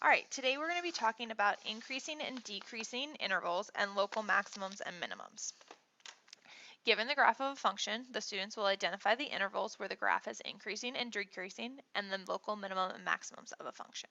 All right, today we're going to be talking about increasing and decreasing intervals and local maximums and minimums. Given the graph of a function, the students will identify the intervals where the graph is increasing and decreasing, and the local minimum and maximums of a function.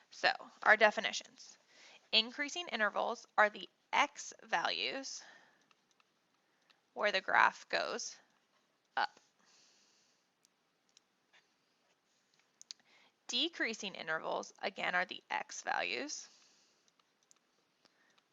So, our definitions. Increasing intervals are the x values where the graph goes up. Decreasing intervals, again, are the x values,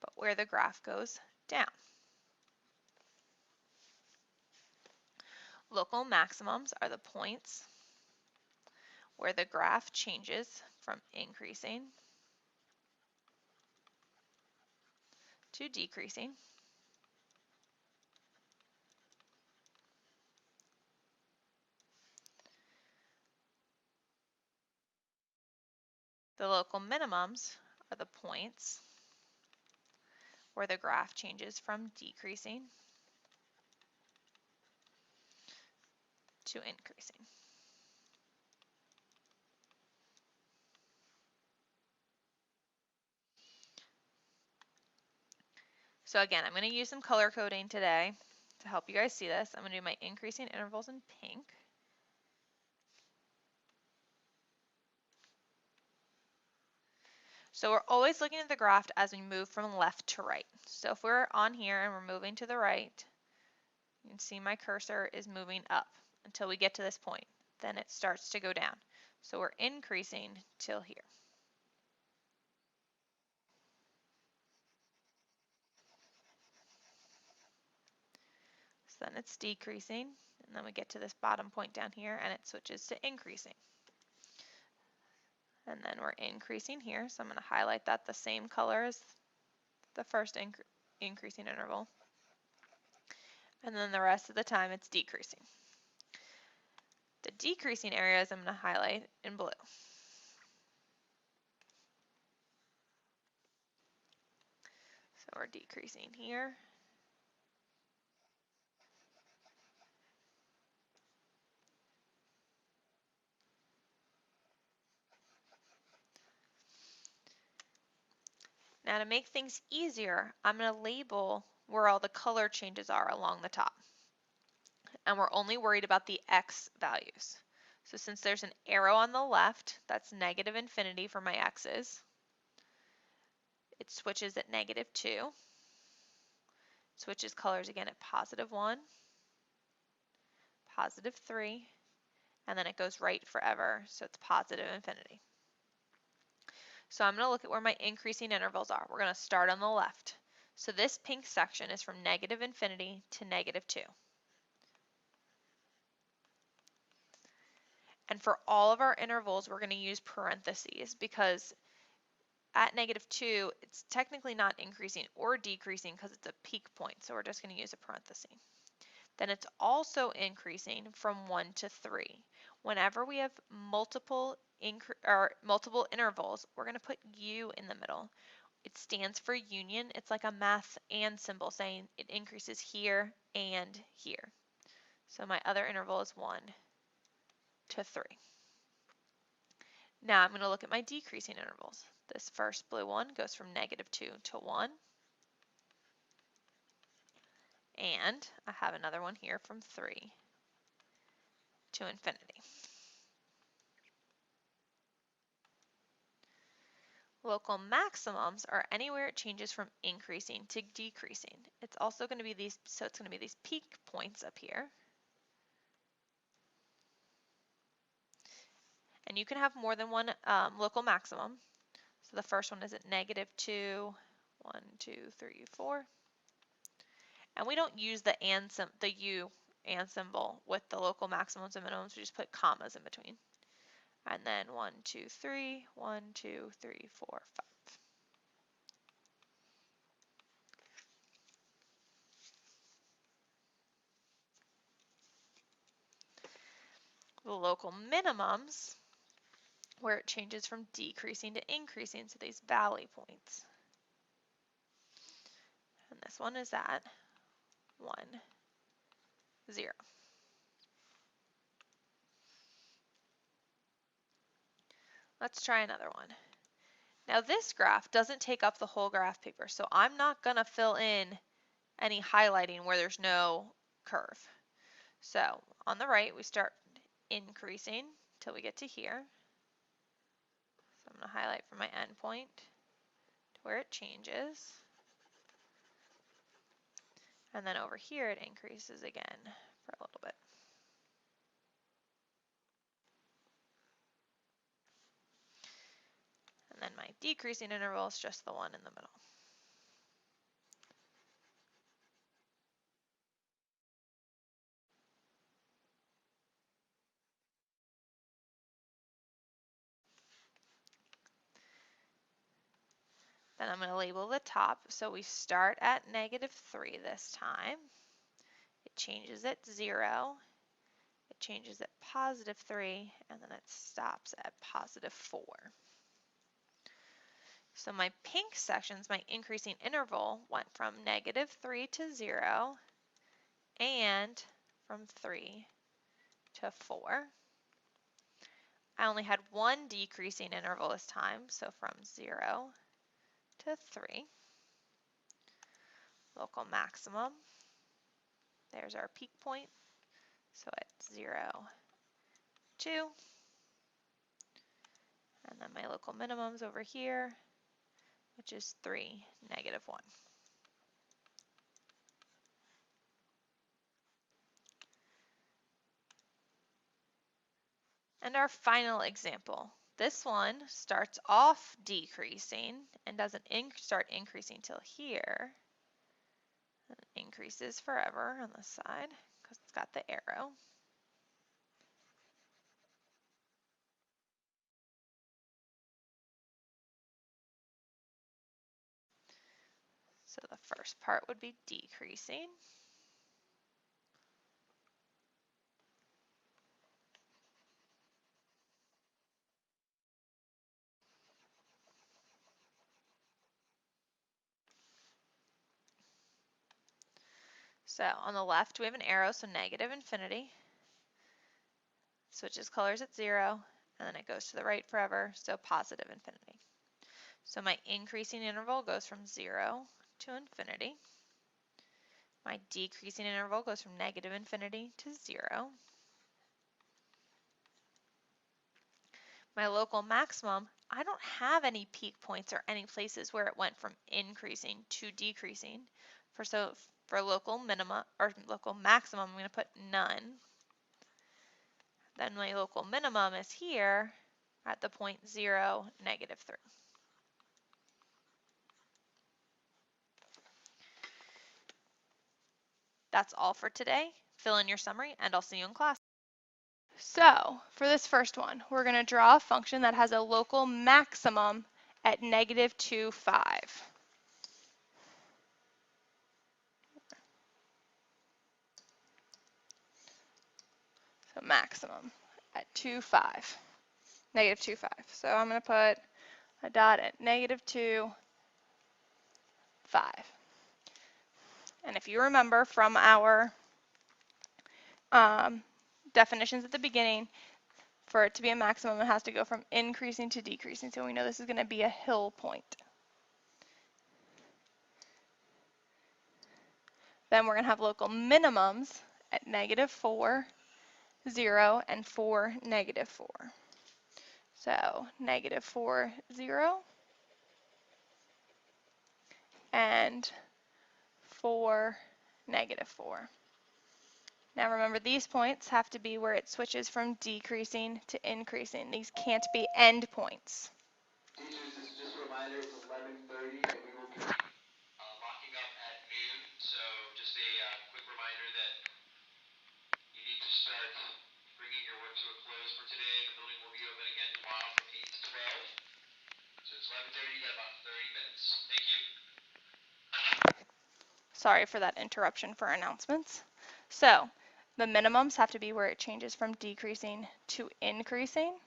but where the graph goes down. Local maximums are the points where the graph changes from increasing to decreasing. The local minimums are the points where the graph changes from decreasing to increasing. So again, I'm going to use some color coding today to help you guys see this. I'm going to do my increasing intervals in pink. So we're always looking at the graph as we move from left to right. So if we're on here and we're moving to the right, you can see my cursor is moving up until we get to this point. Then it starts to go down. So we're increasing till here. So then it's decreasing, and then we get to this bottom point down here and it switches to increasing. And then we're increasing here, so I'm going to highlight that the same color as the first increasing interval. And then the rest of the time it's decreasing. The decreasing areas I'm going to highlight in blue. So we're decreasing here. Now to make things easier, I'm going to label where all the color changes are along the top. And we're only worried about the x values. So since there's an arrow on the left, that's negative infinity for my x's. It switches at -2. Switches colors again at +1, +3, and then it goes right forever, so it's positive infinity. So I'm going to look at where my increasing intervals are. We're going to start on the left. So this pink section is from negative infinity to -2. And for all of our intervals, we're going to use parentheses because at -2, it's technically not increasing or decreasing because it's a peak point, so we're just going to use a parenthesis. Then it's also increasing from 1 to 3. Whenever we have multiple intervals, we're going to put U in the middle. It stands for union. It's like a math and symbol saying it increases here and here. So my other interval is 1 to 3. Now I'm going to look at my decreasing intervals. This first blue one goes from -2 to 1. And I have another one here from 3 to infinity. Local maximums are anywhere it changes from increasing to decreasing. It's also going to be these, so it's going to be these peak points up here. And you can have more than one local maximum. So the first one is at -2, 1, 2, 3, 4. And we don't use the U and symbol with the local maximums and minimums. We just put commas in between. And then 1, 2, 3, 1, 2, 3, 4, 5. The local minimums, where it changes from decreasing to increasing, so these valley points. And this one is at 1, 0. Let's try another one. Now this graph doesn't take up the whole graph paper, so I'm not going to fill in any highlighting where there's no curve. So on the right, we start increasing till we get to here. So I'm going to highlight from my endpoint to where it changes. And then over here, it increases again for a little bit. And then my decreasing interval is just the one in the middle. Then I'm going to label the top. So we start at -3 this time. It changes at 0. It changes at +3, and then it stops at +4. So my pink sections, my increasing interval, went from -3 to 0 and from 3 to 4. I only had one decreasing interval this time, so from 0 to 3. Local maximum, there's our peak point, so at 0, 2. And then my local minimums over here, which is 3, -1. And our final example. This one starts off decreasing and doesn't start increasing till here. And it increases forever on this side because it's got the arrow. So the first part would be decreasing. So on the left we have an arrow, so -infinity. Switches colors at 0, and then it goes to the right forever, so +infinity. So my increasing interval goes from 0 to infinity. My decreasing interval goes from -infinity to 0. My local maximum, I don't have any peak points or any places where it went from increasing to decreasing. For local minima or local maximum, I'm going to put none. Then my local minimum is here at the point 0, -3. That's all for today. Fill in your summary and I'll see you in class. So for this first one, we're going to draw a function that has a local maximum at -2, 5. So maximum at 2, 5, -2, 5. So I'm going to put a dot at -2, 5. And if you remember from our definitions at the beginning, for it to be a maximum, it has to go from increasing to decreasing. So we know this is going to be a hill point. Then we're going to have local minimums at -4, 0, and 4, -4. So -4, 0, and 4, -4. Now remember, these points have to be where it switches from decreasing to increasing. These can't be end points. Teachers, this is just a reminder, it's 11:30 and we will be locking up at noon. So just a quick reminder that you need to start bringing your work to a close for today. The building will be open again tomorrow from 8 to 12. So it's 11:30, you got about 30 minutes. Thank you. Sorry for that interruption for announcements. So the minimums have to be where it changes from decreasing to increasing,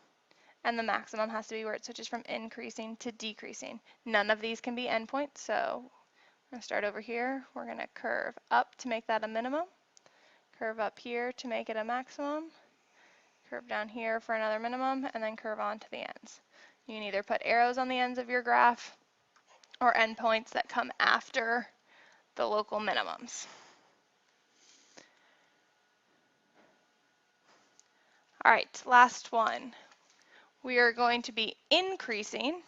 and the maximum has to be where it switches from increasing to decreasing. None of these can be endpoints, so I'm going to start over here. We're going to curve up to make that a minimum, curve up here to make it a maximum, curve down here for another minimum, and then curve on to the ends. You can either put arrows on the ends of your graph or endpoints that come after the local minimums. All right, last one. We are going to be increasing,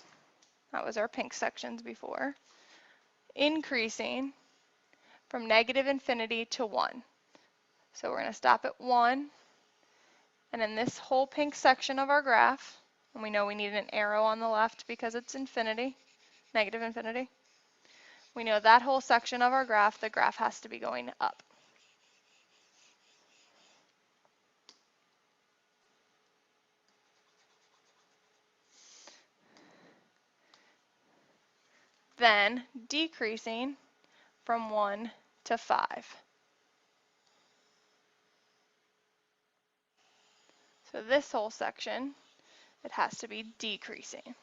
that was our pink sections before, increasing from negative infinity to 1. So we're going to stop at 1, and in this whole pink section of our graph, and we know we need an arrow on the left because it's infinity, negative infinity, we know that whole section of our graph, the graph has to be going up. Then decreasing from 1 to 5. So this whole section, it has to be decreasing.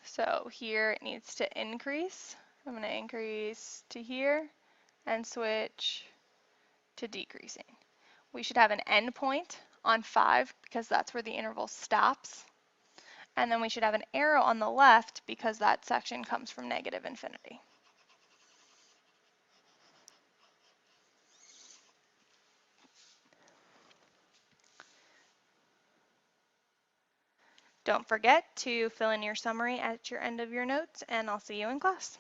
So here it needs to increase. I'm going to increase to here and switch to decreasing. We should have an endpoint on 5 because that's where the interval stops. And then we should have an arrow on the left because that section comes from negative infinity. Don't forget to fill in your summary at your end of your notes, and I'll see you in class.